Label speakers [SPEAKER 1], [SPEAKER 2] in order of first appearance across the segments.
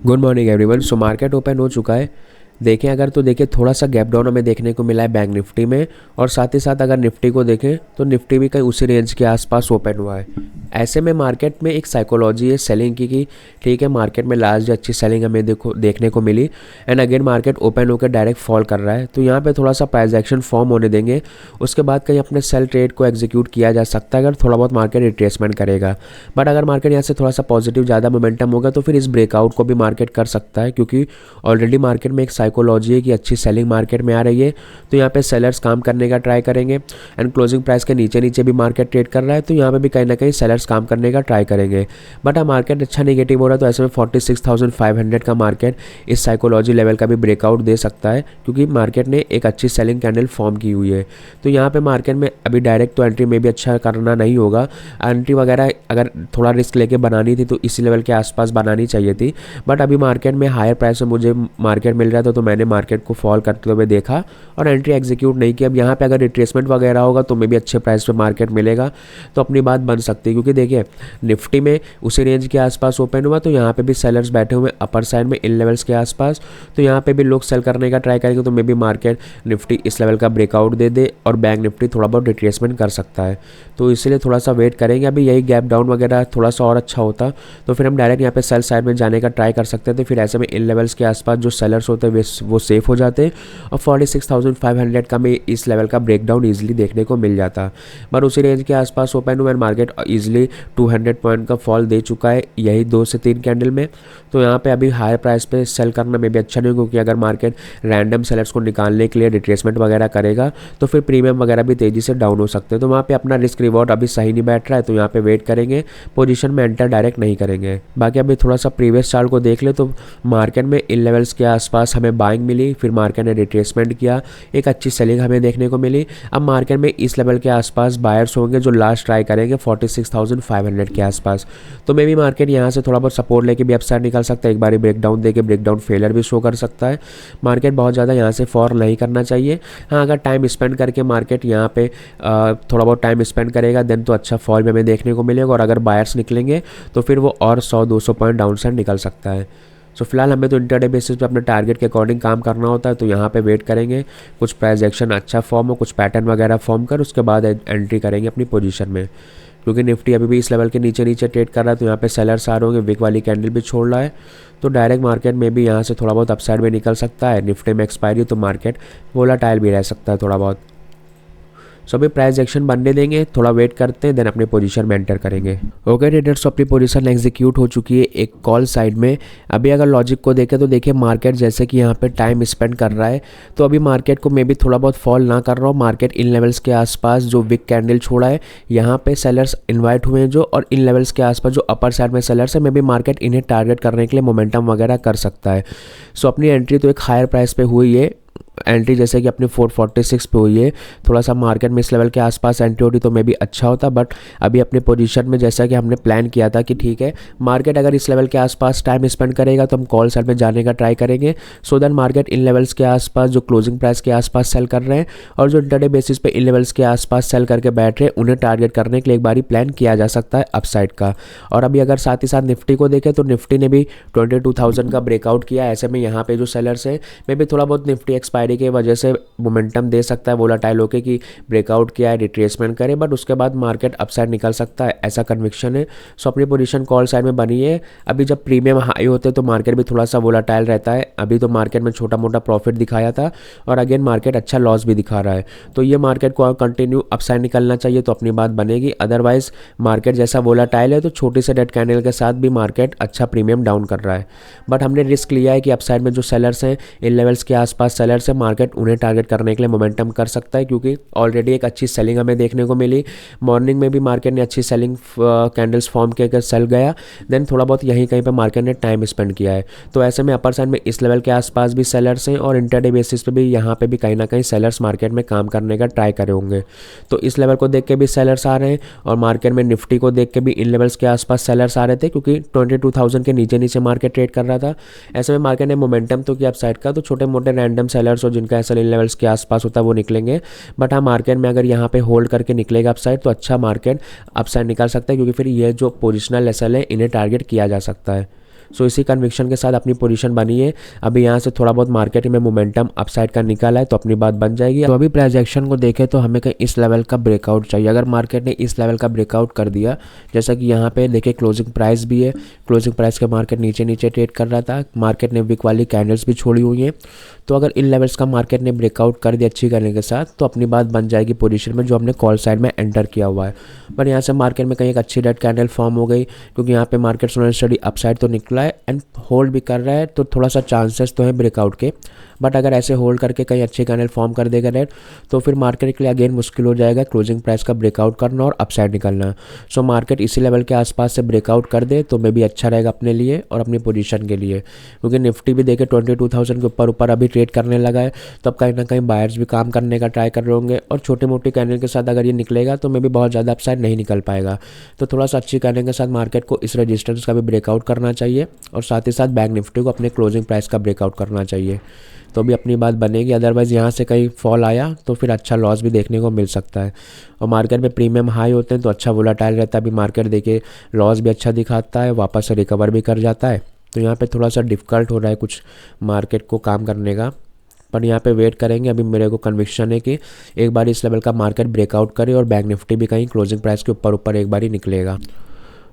[SPEAKER 1] Good morning everyone. So market open हो चुका है। देखें अगर तो देखिए थोड़ा सा गैप डाउन हमें देखने को मिला है बैंक निफ्टी में, और साथ ही साथ अगर निफ्टी को देखें तो निफ्टी भी कहीं उसी रेंज के आसपास ओपन हुआ है। ऐसे में मार्केट में एक साइकोलॉजी है सेलिंग की कि ठीक है, मार्केट में लास्ट अच्छी सेलिंग हमें देखने को मिली एंड अगेन मार्केट ओपन होकर डायरेक्ट फॉल कर रहा है। तो यहाँ पे थोड़ा सा प्राइस एक्शन फॉर्म होने देंगे, उसके बाद कहीं अपने सेल ट्रेड को एग्जीक्यूट किया जा सकता है अगर थोड़ा बहुत मार्केट रिट्रेसमेंट करेगा। बट अगर मार्केट यहाँ से थोड़ा सा पॉजिटिव ज़्यादा मोमेंटम होगा तो फिर इस ब्रेकआउट को भी मार्केट कर सकता है, क्योंकि ऑलरेडी मार्केट में एक साइकोलॉजी है कि अच्छी सेलिंग मार्केट में आ रही है। तो यहाँ पे सेलर्स काम करने का ट्राई करेंगे एंड क्लोजिंग प्राइस के नीचे नीचे भी मार्केट ट्रेड कर रहा है, तो यहाँ पे भी कहीं ना कहीं सेलर्स काम करने का ट्राई करेंगे। बट हाँ, मार्केट अच्छा नेगेटिव हो रहा है, तो ऐसे में 46,500 का मार्केट इस साइकोलॉजी लेवल का भी ब्रेकआउट दे सकता है, क्योंकि मार्केट ने एक अच्छी सेलिंग कैंडल फॉर्म की हुई है। तो यहाँ पे मार्केट में अभी डायरेक्ट तो एंट्री में भी अच्छा करना नहीं होगा। एंट्री वगैरह अगर थोड़ा रिस्क लेके बनानी थी तो इसी लेवल के आसपास बनानी चाहिए थी। बट अभी मार्केट में हायर प्राइस में मुझे मार्केट मिल रहा था, तो मैंने मार्केट को फॉल करते हुए देखा और एंट्री एग्जीक्यूट नहीं की। अब यहाँ पे अगर रिट्रेसमेंट वगैरह होगा तो मे भी अच्छे प्राइस पे मार्केट मिलेगा तो अपनी बात बन सकती है, क्योंकि देखिए निफ्टी में उसी रेंज के आसपास ओपन हुआ, तो यहाँ पे भी सेलर्स बैठे हुए अपर साइड में इन लेवल्स के आसपास, तो यहाँ पे भी लोग सेल करने का ट्राई करेंगे। तो मे भी मार्केट निफ्टी इस लेवल का ब्रेकआउट दे दे और बैंक निफ्टी थोड़ा बहुत रिट्रेसमेंट कर सकता है। तो इसलिए थोड़ा सा वेट करेंगे। अभी यही गैप डाउन वगैरह थोड़ा सा और अच्छा होता तो फिर हम डायरेक्ट यहाँ पे सेल साइड में जाने का ट्राई कर सकते थे। फिर ऐसे में इन लेवल्स के आसपास जो सेलर्स होते हैं वो सेफ हो जाते और 46,500 का में इस लेवल का ब्रेकडाउन ईजिली देखने को मिल जाता। पर उसी रेंज के आसपास ओपन हुआ, मार्केट ईजिली 200 पॉइंट का फॉल दे चुका है यही 2 से 3 कैंडल में। तो यहाँ पे अभी हायर प्राइस पे सेल करना में भी अच्छा नहीं, क्योंकि अगर मार्केट रैंडम सेलर्स को निकालने के लिए रिट्रेसमेंट वगैरह करेगा तो फिर प्रीमियम वगैरह भी तेज़ी से डाउन हो सकते हैं। तो वहाँ पे अपना रिस्क रिवॉर्ड अभी सही नहीं बैठ रहा है, तो यहाँ पे वेट करेंगे, पोजीशन में एंटर डायरेक्ट नहीं करेंगे। बाकी अभी थोड़ा सा प्रीवियस चार्ट को देख ले तो मार्केट में इन लेवल्स के आसपास हमें बाइंग मिली, फिर मार्केट ने रिट्रेसमेंट किया, एक अच्छी सेलिंग हमें देखने को मिली। अब मार्केट में इस लेवल के आसपास बायर्स होंगे जो लास्ट ट्राई करेंगे 46,500 के आसपास। तो मे भी मार्केट यहाँ से थोड़ा बहुत सपोर्ट लेके भी अपसाइड निकल सकता है, एक बारी ब्रेकडाउन देके ब्रेकडाउन फेलियर भी शो कर सकता है। मार्केट बहुत ज़्यादा यहाँ से फॉल नहीं करना चाहिए। हाँ, अगर टाइम स्पेंड करके मार्केट यहाँ पे थोड़ा बहुत टाइम स्पेंड करेगा देन तो अच्छा फॉल में हमें देखने को मिलेगा, और अगर बायर्स निकलेंगे तो फिर वो और 100-200 पॉइंट डाउन साइड निकल सकता है। सो फिलहाल हमें तो इंटरडे बेसिस पे अपने टारगेट के अकॉर्डिंग काम करना होता है, तो यहाँ पे वेट करेंगे कुछ प्राइस एक्शन अच्छा फॉर्म हो, कुछ पैटर्न वगैरह फॉर्म कर उसके बाद एंट्री करेंगे अपनी पोजीशन में। क्योंकि निफ्टी अभी भी इस लेवल के नीचे नीचे ट्रेड कर रहा है, तो यहाँ पे सेलर्स आ रहे होंगे, विक वाली कैंडल भी छोड़ रहा है, तो डायरेक्ट मार्केट में भी यहाँ से थोड़ा बहुत अपसाइड में निकल सकता है। निफ्टी में एक्सपायरी तो मार्केट वोलाटाइल भी रह सकता है थोड़ा बहुत। सो अभी प्राइस एक्शन बनने देंगे, थोड़ा वेट करते हैं, देन अपने पोजीशन में एंटर करेंगे। ओके ट्रेडर्स, अपनी पोजीशन एग्जीक्यूट हो चुकी है एक कॉल साइड में। अभी अगर लॉजिक को देखें तो देखिए मार्केट जैसे कि यहाँ पे टाइम स्पेंड कर रहा है, तो अभी मार्केट को मे भी थोड़ा बहुत फॉल ना कर रहा हो। मार्केट इन लेवल्स के आसपास जो विक कैंडल छोड़ा है यहाँ पे सेलर्स इन्वाइट हुए हैं जो, और इन लेवल्स के आसपास जो अपर साइड में सेलर्स है, मे भी मार्केट इन्हें टारगेट करने के लिए मोमेंटम वगैरह कर सकता है। सो अपनी एंट्री तो एक हायर प्राइस पे हुई है, एंट्री जैसे कि अपनी 446 पे हुई है। थोड़ा सा मार्केट में इस लेवल के आसपास एंट्री होती तो मे भी अच्छा होता, बट अभी अपने पोजीशन में जैसा कि हमने प्लान किया था कि ठीक है मार्केट अगर इस लेवल के आसपास टाइम स्पेंड करेगा तो हम कॉल साइड में जाने का ट्राई करेंगे, so that market in levels के आसपास जो क्लोजिंग प्राइस के आसपास सेल कर रहे हैं और जो इंटरडे बेसिस पे इन लेवल्स के आसपास सेल करके बैठ रहे हैं उन्हें टारगेट करने के लिए एक बारी प्लान किया जा सकता है अपसाइड का। और अभी अगर साथ ही साथ निफ्टी को देखें तो निफ्टी ने भी 22,000 का ब्रेकआउट किया। ऐसे में यहाँ पे जो सेलर्स है मे भी थोड़ा बहुत निफ्टी एक्सपायरी की वजह से मोमेंटम दे सकता है वोलाटाइल होके कि ब्रेकआउट किया है, रिट्रेसमेंट करे, बट उसके बाद मार्केट अपसाइड निकल सकता है, ऐसा कन्विक्शन है। सो अपनी पोजीशन कॉल साइड में बनी है। अभी जब प्रीमियम हाई होते हैं तो मार्केट भी थोड़ा सा वोलाटाइल रहता है। अभी तो मार्केट में छोटा मोटा प्रॉफिट दिखाया था और अगेन मार्केट अच्छा लॉस भी दिखा रहा है, तो ये मार्केट को कंटिन्यू अपसाइड निकलना चाहिए तो अपनी बात बनेगी। अदरवाइज मार्केट जैसा वोलाटाइल है तो छोटी से डेड कैंडल के साथ भी मार्केट अच्छा प्रीमियम डाउन कर रहा है। बट हमने रिस्क लिया है कि अपसाइड में जो सेलर्स हैं इन लेवल्स के आसपास सेलर्स है, मार्केट उन्हें टारगेट करने के लिए मोमेंटम कर सकता है, क्योंकि ऑलरेडी एक अच्छी सेलिंग हमें देखने को मिली। मॉर्निंग में भी मार्केट ने अच्छी सेलिंग कैंडल्स फॉर्म करके सेल गया, देन थोड़ा बहुत यहीं कहीं पे मार्केट ने टाइम स्पेंड किया है। तो ऐसे में अपर साइड में इस लेवल के आसपास भी सेलर्स हैं और इंटरडे बेसिस पे भी यहाँ पे भी कहीं ना कहीं सेलर्स मार्केट में काम करने का ट्राई करे होंगे। तो इस लेवल को देख के भी सेलर्स आ रहे हैं और मार्केट में निफ्टी को देख के भी इन लेवल्स के आसपास सेलर्स आ रहे थे, क्योंकि 22,000 के नीचे नीचे मार्केट ट्रेड कर रहा था। ऐसे में मार्केट ने मोमेंटम तो किया अपसाइड का, तो छोटे मोटे रैंडम सेलर्स और जिनका ऐसा इन लेवल्स के आसपास होता है वो निकलेंगे। बट हाँ, मार्केट में अगर यहाँ पे होल्ड करके निकलेगा अपसाइड तो अच्छा मार्केट अपसाइड निकाल सकता है, क्योंकि फिर ये जो पोजिशनल एसएल है इन्हें टारगेट किया जा सकता है। सो इसी कन्विक्शन के साथ अपनी पोजीशन बनी है। अभी यहाँ से थोड़ा बहुत मार्केट में मोमेंटम अपसाइड का निकाला है तो अपनी बात बन जाएगी। तो अभी प्राइस एक्शन को देखें तो हमें कहीं इस लेवल का ब्रेकआउट चाहिए। अगर मार्केट ने इस लेवल का ब्रेकआउट कर दिया, जैसा कि यहाँ पे देखिए क्लोजिंग प्राइस भी है, क्लोजिंग प्राइस के मार्केट नीचे नीचे ट्रेड कर रहा था, मार्केट ने विक वाली कैंडल्स भी छोड़ी हुई हैं। तो अगर इन लेवल्स का मार्केट ने ब्रेकआउट कर दिया अच्छी करने के साथ तो अपनी बात बन जाएगी पोजीशन में जो हमने कॉल साइड में एंटर किया हुआ है। पर यहाँ से मार्केट में कहीं एक अच्छी रेड कैंडल फॉर्म हो गई, क्योंकि यहाँ पे market slow and study upside तो निकला है एंड होल्ड भी कर रहा है, तो थोड़ा सा चांसेस तो है ब्रेकआउट के। बट अगर ऐसे होल्ड करके कहीं अच्छी कैंडल फॉर्म कर देगा रेड तो फिर मार्केट के लिए अगेन मुश्किल हो जाएगा क्लोजिंग प्राइस का ब्रेकआउट करना और अपसाइड निकलना। सो मार्केट इसी लेवल के आसपास से ब्रेकआउट कर दे तो मे भी अच्छा रहेगा अपने लिए और अपनी पोजीशन के लिए, क्योंकि निफ्टी भी देखे 22,000 के ऊपर ऊपर अभी ट्रेड करने लगा है। तो अब कहीं ना कहीं बायर्स भी काम करने का ट्राई कर रहे होंगे और छोटी मोटी कैंडल के साथ अगर ये निकलेगा तो मे भी बहुत ज़्यादा अपसाइड नहीं निकल पाएगा। तो थोड़ा सा अच्छी कैंडल के साथ मार्केट को इस रेजिस्टेंस का भी ब्रेकआउट करना चाहिए और साथ ही साथ बैंक निफ्टी को अपने क्लोजिंग प्राइस का ब्रेकआउट करना चाहिए, तो भी अपनी बात बनेगी। अदरवाइज़ यहाँ से कहीं फॉल आया तो फिर अच्छा लॉस भी देखने को मिल सकता है। और मार्केट में प्रीमियम हाई होते हैं तो अच्छा वोलेटाइल रहता है। अभी मार्केट देखिए लॉस भी अच्छा दिखाता है, वापस से रिकवर भी कर जाता है। तो यहाँ पे थोड़ा सा डिफ़िकल्ट हो रहा है कुछ मार्केट को काम करने का, पर यहाँ पे वेट करेंगे। अभी मेरे को कन्विक्शन है कि एक बार इस लेवल का मार्केट ब्रेकआउट करे और बैंक निफ्टी भी कहीं क्लोजिंग प्राइस के ऊपर ऊपर एक बार ही निकलेगा।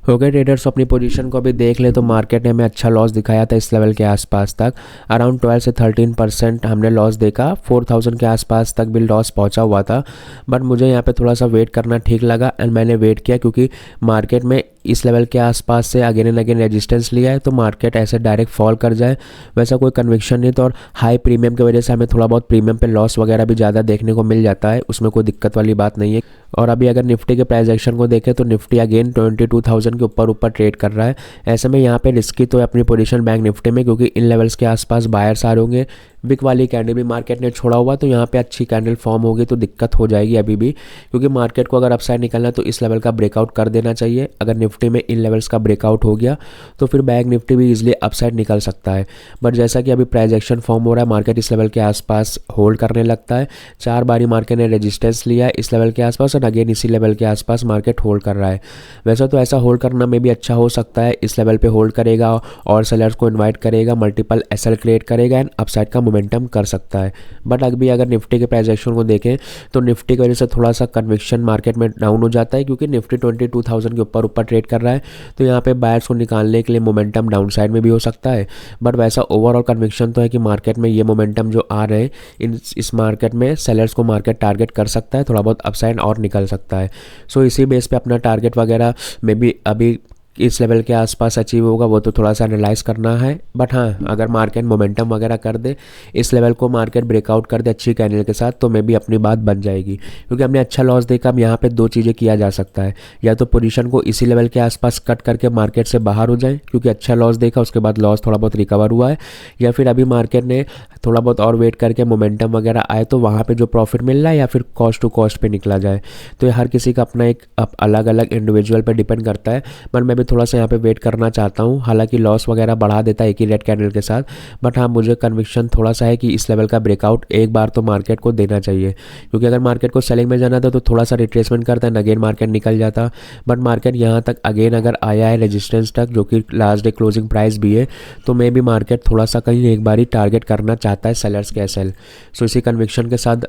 [SPEAKER 1] हो गए ट्रेडर्स, अपनी पोजीशन को भी देख ले तो मार्केट ने हमें अच्छा लॉस दिखाया था इस लेवल के आसपास तक, अराउंड 12 से 13% हमने लॉस देखा। 4,000 के आसपास तक भी लॉस पहुंचा हुआ था। बट मुझे यहाँ पे थोड़ा सा वेट करना ठीक लगा एंड मैंने वेट किया, क्योंकि मार्केट में इस लेवल के आसपास से अगेन एंड अगेन रेजिस्टेंस लिया है तो मार्केट ऐसे डायरेक्ट फॉल कर जाए वैसा कोई कन्विक्शन नहीं था। और हाई प्रीमियम की वजह से हमें थोड़ा बहुत प्रीमियम पे लॉस वगैरह भी ज़्यादा देखने को मिल जाता है, उसमें कोई दिक्कत वाली बात नहीं है। और अभी अगर निफ्टी के प्राइस एक्शन को देखें तो निफ्टी अगेन 22,000 के ऊपर ऊपर ट्रेड कर रहा है। ऐसे में यहाँ पे रिस्की तो है अपनी पोजीशन बैंक निफ्टी में, क्योंकि इन लेवल्स के आसपास बायर्स आ रहे होंगे। विक वाली कैंडल भी मार्केट ने छोड़ा हुआ तो यहाँ पे अच्छी कैंडल फॉर्म होगी तो दिक्कत हो जाएगी अभी भी, क्योंकि मार्केट को अगर अपसाइड निकलना है तो इस लेवल का ब्रेकआउट कर देना चाहिए। अगर निफ्टी में इन लेवल्स का ब्रेकआउट हो गया तो फिर बैंक निफ्टी भी इजीली अपसाइड निकल सकता है। बट जैसा कि अभी प्राइस एक्शन फॉर्म हो रहा है, मार्केट इस लेवल के आसपास होल्ड करने लगता है। 4 बारी मार्केट ने रेजिस्टेंस लिया है इस लेवल के आसपास और अगेन इसी लेवल के आसपास मार्केट होल्ड कर रहा है। वैसा तो ऐसा होल्ड करना में भी अच्छा हो सकता है, इस लेवल पे होल्ड करेगा और सेलर्स को इन्वाइट करेगा, मल्टीपल एसएल क्रिएट करेगा एंड अपसाइड का मोमेंटम कर सकता है। बट अभी अगर निफ्टी के प्राइस एक्शन को देखें तो निफ्टी की वजह से थोड़ा सा कन्विक्शन मार्केट में डाउन हो जाता है, क्योंकि निफ्टी 22,000 के ऊपर ऊपर ट्रेड कर रहा है। तो यहाँ पे बायर्स को निकालने के लिए मोमेंटम डाउन साइड में भी हो सकता है। बट वैसा ओवरऑल कन्विक्शन तो है कि मार्केट में ये मोमेंटम जो आ रहे हैं इस मार्केट में सेलर्स को मार्केट टारगेट कर सकता है, थोड़ा बहुत अपसाइड और निकल सकता है। सो इसी बेस पे अपना टारगेट वगैरह में भी अभी इस लेवल के आसपास अचीव होगा वो तो थोड़ा सा एनालाइज करना है। बट हाँ, अगर मार्केट मोमेंटम वगैरह कर दे, इस लेवल को मार्केट ब्रेकआउट कर दे अच्छी कैंडल के साथ, तो मे भी अपनी बात बन जाएगी। क्योंकि हमने अच्छा लॉस देखा। अब यहाँ पे 2 चीज़ें किया जा सकता है, या तो पोजीशन को इसी लेवल के आसपास कट करके मार्केट से बाहर हो जाए क्योंकि अच्छा लॉस देखा, उसके बाद लॉस थोड़ा बहुत रिकवर हुआ है, या फिर अभी मार्केट ने थोड़ा बहुत और वेट करके मोमेंटम वगैरह आए तो वहाँ पे जो प्रॉफिट मिल रहा है या फिर कॉस्ट टू कॉस्ट पे निकला जाए। तो ये हर किसी का अपना एक अलग अलग इंडिविजुअल पे डिपेंड करता है। पर मैं भी थोड़ा सा यहाँ पे वेट करना चाहता हूँ। हालांकि लॉस वगैरह बढ़ा देता है एक ही रेड कैंडल के साथ, बट हाँ मुझे कन्विक्शन थोड़ा सा है कि इस लेवल का ब्रेकआउट एक बार तो मार्केट को देना चाहिए। क्योंकि अगर मार्केट को सेलिंग में जाना था तो थोड़ा सा रिट्रेसमेंट करता है, अगेन मार्केट निकल जाता। बट मार्केट यहाँ तक अगेन अगर आया है रेजिस्टेंस तक, जो कि लास्ट डे क्लोजिंग प्राइस भी है, तो मे भी मार्केट थोड़ा सा कहीं एक बार ही टारगेट करना चाहता है सेलर्स के एसएल। सो इसी कन्विक्शन के साथ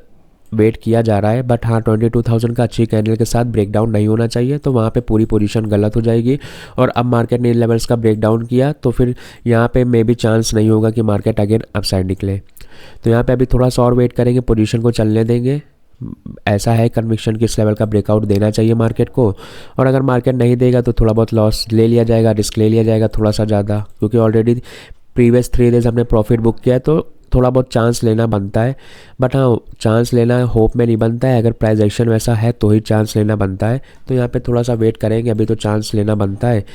[SPEAKER 1] वेट किया जा रहा है। बट हाँ 22,000 का अच्छी कैंडल के साथ ब्रेकडाउन नहीं होना चाहिए, तो वहाँ पे पूरी पोजीशन गलत हो जाएगी। और अब मार्केट ने इन लेवल्स का ब्रेकडाउन किया तो फिर यहाँ पे मे भी चांस नहीं होगा कि मार्केट अगेन अपसाइड निकले। तो यहाँ पे अभी थोड़ा सा और वेट करेंगे, पोजीशन को चलने देंगे। ऐसा है कन्विक्शन कि इस लेवल का ब्रेकआउट देना चाहिए मार्केट को, और अगर मार्केट नहीं देगा तो थोड़ा बहुत लॉस ले लिया जाएगा, रिस्क ले लिया जाएगा थोड़ा सा ज़्यादा, क्योंकि ऑलरेडी प्रीवियस 3 डेज हमने प्रॉफिट बुक किया है तो थोड़ा बहुत चांस लेना बनता है। बट हाँ चांस लेना होप में नहीं बनता है, अगर प्राइस एक्शन वैसा है तो ही चांस लेना बनता है। तो यहाँ पे थोड़ा सा वेट करेंगे, अभी तो चांस लेना बनता है।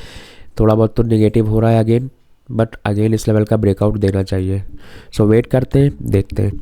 [SPEAKER 1] थोड़ा बहुत तो नेगेटिव हो रहा है अगेन, बट अगेन इस लेवल का ब्रेकआउट देना चाहिए। सो वेट करते हैं, देखते हैं।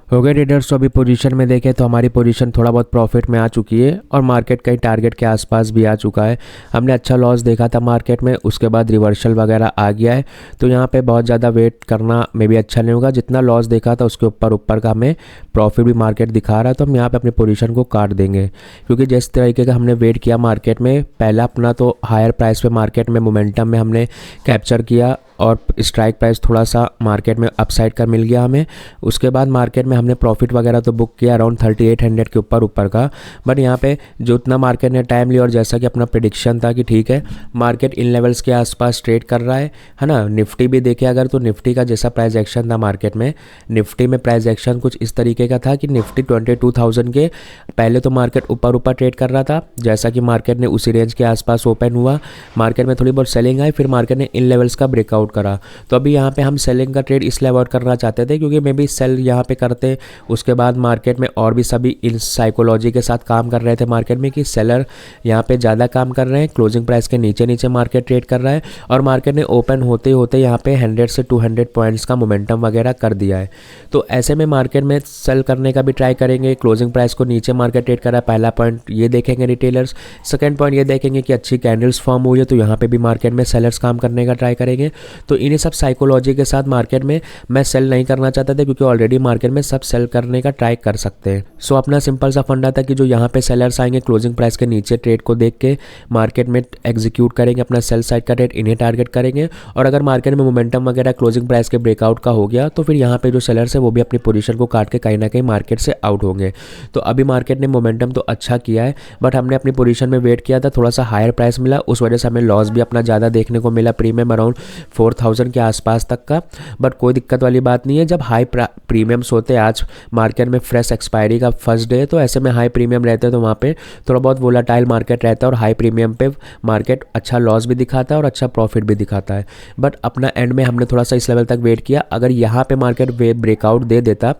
[SPEAKER 1] हो गए ट्रेडर्स। तो अभी पोजीशन में देखें तो हमारी पोजीशन थोड़ा बहुत प्रॉफिट में आ चुकी है और मार्केट कहीं टारगेट के आसपास भी आ चुका है। हमने अच्छा लॉस देखा था मार्केट में, उसके बाद रिवर्सल वगैरह आ गया है। तो यहाँ पे बहुत ज़्यादा वेट करना मे भी अच्छा नहीं होगा। जितना लॉस देखा था उसके ऊपर ऊपर का हमें प्रॉफिट भी मार्केट दिखा रहा है, तो हम यहाँ पर अपनी पोजीशन को काट देंगे। क्योंकि जिस तरीके का हमने वेट किया मार्केट में, पहला अपना तो हायर प्राइस पे मार्केट में मोमेंटम में हमने कैप्चर किया और स्ट्राइक प्राइस थोड़ा सा मार्केट में अपसाइड का मिल गया हमें। उसके बाद मार्केट में हमने प्रॉफिट वगैरह तो बुक किया अराउंड 3800 के ऊपर ऊपर का। बट यहाँ पे जो उतना मार्केट ने टाइम लिया और जैसा कि अपना प्रिडिक्शन था कि ठीक है मार्केट इन लेवल्स के आसपास ट्रेड कर रहा है ना। निफ्टी भी देखे अगर तो निफ्टी का जैसा प्राइस एक्शन था मार्केट में, निफ्टी में प्राइस एक्शन कुछ इस तरीके का था कि निफ्टी 22,000 के पहले तो मार्केट ऊपर ऊपर ट्रेड कर रहा था। जैसा कि मार्केट ने उसी रेंज के आसपास ओपन हुआ, मार्केट में थोड़ी बहुत सेलिंग आई, फिर मार्केट ने इन लेवल्स का ब्रेकआउट करा। तो अभी यहाँ पे हम सेलिंग का ट्रेड इसलिए अवॉइड करना चाहते थे क्योंकि मे बी सेल यहाँ पे करते, उसके बाद मार्केट में और भी सभी इन साइकोलॉजी के साथ काम कर रहे थे मार्केट में कि सेलर यहाँ पे ज़्यादा काम कर रहे हैं, क्लोजिंग प्राइस के नीचे नीचे मार्केट ट्रेड कर रहा है और मार्केट ने ओपन होते होते यहाँ पे 100 से 200 पॉइंट्स का मोमेंटम वगैरह कर दिया है। तो ऐसे में मार्केट में सेल करने का भी ट्राई करेंगे। क्लोजिंग प्राइस को नीचे मार्केट ट्रेड कर रहा है, पहला पॉइंट ये देखेंगे रिटेलर्स। सेकंड पॉइंट ये देखेंगे कि अच्छी कैंडल्स फॉर्म हुई है, तो यहाँ पे भी मार्केट में सेलर्स काम करने का ट्राई करेंगे। तो इन्हीं सब साइकोलॉजी के साथ मार्केट में मैं सेल नहीं करना चाहता था क्योंकि ऑलरेडी मार्केट में सब सेल करने का ट्राई कर सकते हैं। सो अपना सिंपल सा फंडा था कि जो यहाँ पे सेलर्स आएंगे क्लोजिंग प्राइस के नीचे ट्रेड को देख के मार्केट में एग्जीक्यूट करेंगे अपना सेल साइड का ट्रेड, इन्हें टारगेट करेंगे। और अगर मार्केट में मोमेंटम वगैरह क्लोजिंग प्राइस के ब्रेकआउट का हो गया तो फिर यहाँ पे जो सेलर्स है वो भी अपनी पोजीशन को काट के कहीं ना कहीं मार्केट से आउट होंगे। तो अभी मार्केट ने मोमेंटम तो अच्छा किया है बट हमने अपनी पोजीशन में वेट किया था, थोड़ा सा हायर प्राइस मिला, उस वजह से हमें लॉस भी अपना ज़्यादा देखने को मिला, प्रीमियम अराउंड 4000 के आसपास तक का। बट कोई दिक्कत वाली बात नहीं है, जब हाई प्रीमियम्स होते हैं, आज मार्केट में फ्रेश एक्सपायरी का फर्स्ट डे है तो ऐसे में हाई प्रीमियम रहते हैं तो वहाँ पे थोड़ा बहुत वोलाटाइल मार्केट रहता है और हाई प्रीमियम पे मार्केट अच्छा लॉस भी दिखाता है और अच्छा प्रॉफिट भी दिखाता है। बट अपना एंड में हमने थोड़ा सा इस लेवल तक वेट किया, अगर यहाँ पे मार्केट ब्रेकआउट दे देता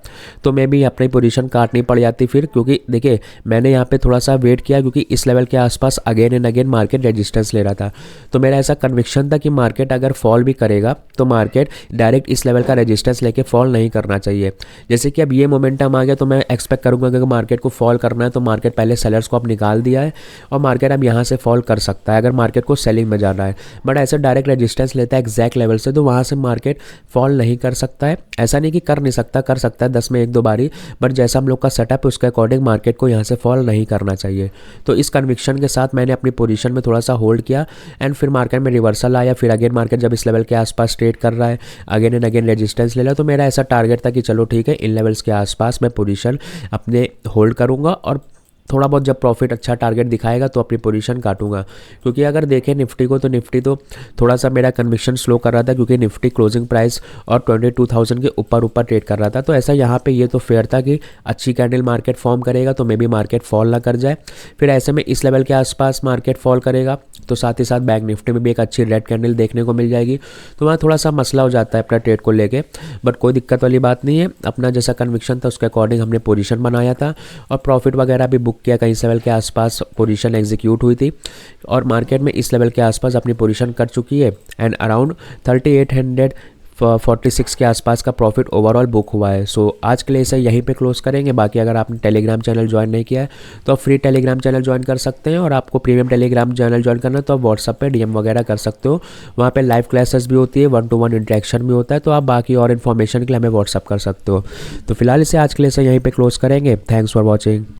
[SPEAKER 1] तो मैं भी अपनी पोजीशन काटनी पड़ जाती फिर, क्योंकि देखिए मैंने यहाँ पे थोड़ा सा वेट किया क्योंकि इस लेवल के आसपास again and again market resistance ले रहा था। तो मेरा ऐसा कन्विक्शन था कि मार्केट अगर फॉल भी करेगा तो मार्केट डायरेक्ट इस लेवल का रेजिस्टेंस लेके फॉल नहीं करना चाहिए। जैसे कि अब ये मोमेंटम आ गया तो मैं एक्सपेक्ट करूंगा कि मार्केट को फॉल करना है तो मार्केट पहले सेलर्स को अब निकाल दिया है और मार्केट अब यहाँ से फॉल कर सकता है अगर मार्केट को सेलिंग में जाना है। बट ऐसे डायरेक्ट रेजिस्टेंस लेता है एग्जैक्ट लेवल से तो वहाँ से मार्केट फॉल नहीं कर सकता है। ऐसा नहीं कि कर नहीं सकता, कर सकता है 10 में 1-2 बारी, बट जैसा हम लोग का सेटअप है उसके अकॉर्डिंग मार्केट को यहाँ से फॉल नहीं करना चाहिए। तो इस कन्विक्शन के साथ मैंने अपनी पोजीशन में थोड़ा सा होल्ड किया एंड फिर मार्केट में रिवर्सल आया, फिर अगेन मार्केट जब इस लेवल के आसपास ट्रेड कर रहा है अगेन एंड अगेन रेजिस्टेंस ले लिया। तो मेरा ऐसा टारगेट था कि चलो ठीक है इन लेवल्स के आसपास मैं पोजीशन अपने होल्ड करूँगा और थोड़ा बहुत जब प्रॉफिट अच्छा टारगेट दिखाएगा तो अपनी पोजीशन काटूंगा। क्योंकि अगर देखें निफ्टी को तो निफ्टी तो थोड़ा सा मेरा कन्विक्शन स्लो कर रहा था क्योंकि निफ्टी क्लोजिंग प्राइस और 22,000 के ऊपर ऊपर ट्रेड कर रहा था। तो ऐसा यहाँ पे ये तो फेयर था कि अच्छी कैंडल मार्केट फॉर्म करेगा तो मे बी मार्केट फॉल ना कर जाए। फिर ऐसे में इस लेवल के आसपास मार्केट फॉल करेगा तो साथ ही साथ बैंक निफ्टी में भी एक अच्छी रेड कैंडल देखने को मिल जाएगी। तो वहाँ थोड़ा सा मसला हो जाता है अपना ट्रेड को लेके, बट कोई दिक्कत वाली बात नहीं है। अपना जैसा कन्विक्शन था उसके अकॉर्डिंग हमने पोजीशन बनाया था और प्रॉफिट वगैरह भी बुक किया। कहीं इस लेवल के आसपास पोजीशन एग्जीक्यूट हुई थी और मार्केट में इस लेवल के आसपास अपनी पोजीशन कर चुकी है एंड अराउंड 3846 के आसपास का प्रॉफिट ओवरऑल बुक हुआ है। सो आज के लिए इसे यहीं पे क्लोज करेंगे। बाकी अगर आपने टेलीग्राम चैनल ज्वाइन नहीं किया है तो आप फ्री टेलीग्राम चैनल ज्वाइन कर सकते हैं और आपको प्रीमियम टेलीग्राम चैनल ज्वाइन करना है तो आप व्हाट्सअप पे डीएम वगैरह कर सकते हो। वहाँ पे लाइव क्लासेस भी होती है, 1-to-1 इंटरेक्शन भी होता है। तो आप बाकी और इन्फॉर्मेशन के लिए हमें व्हाट्सअप कर सकते हो। तो फिलहाल इसे आज के लिए इसे यहीं पर क्लोज करेंगे। Thanks for watching.